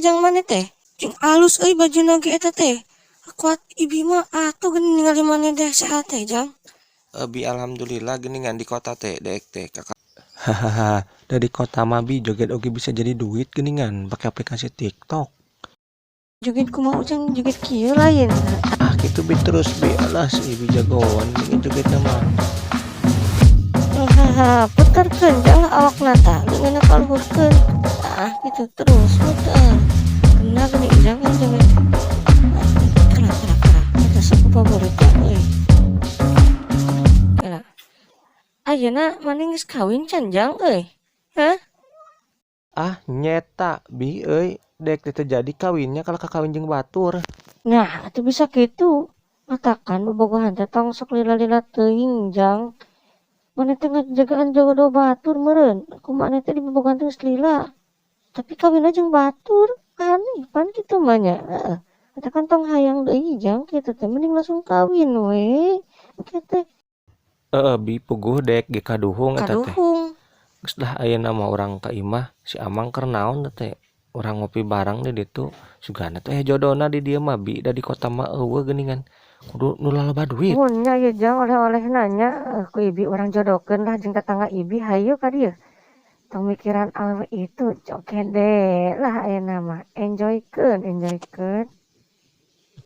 ujang mana teh jeung alus bajuna ge eta teh kuat ibi mah atuh geuning ningali maneh teh saha teh jang. Bi alhamdulillah geuningan di kota teh daek teh kakak. Hahaha, dari kota mah bi joget oge bisa jadi duit geuningan pakai aplikasi TikTok. Joget kumaha ujang joget kieu lain. Ah gitu bi terus bi alas ibi jagoan geuning jogetna mah. Hahaha, puterkeun jang awakna tah leungeunna kaluhurkeun. Tah kitu terus puter. Kena geuning ujang joget. Kara eta sok favorit euy. Kara. Ayeuna maneh geus kawin can jang euy? Hah? Ah nyeta bi euy dek teh terjadi kawinnya kalau kakawin jeung batur. Nah, atuh bisa kitu. Katakan bobogohan teh tong sok lila-lila teuing jang. Maneh teh ngajagaan jodoh batur meureun. Kumaha maneh teh di bobogohan teh geus lila. Tapi kawinna jeung batur aneh pan kitu mah nya. Heeh. Katakan tong hayang deui jang kitu teh mending langsung kawin we. Oke teh Bi puguh dek ge kaduhung eta teh. kaduhung. Geus dah ayeuna mah urang ka imah si Amang keur naon teh. Urang ngopi bareng di ditu sugana teh jodohna di dieu mah bi da di kota mah eueuh geuningan. Kudu nu laloba duit. Mun nya ieu jang oleh-oleh nanya ku ibi urang jodohkeun lah jeung tetangga ibi hayu ka dieu. Tong mikiran itu coke deh lah ayeuna mah enjoykeun.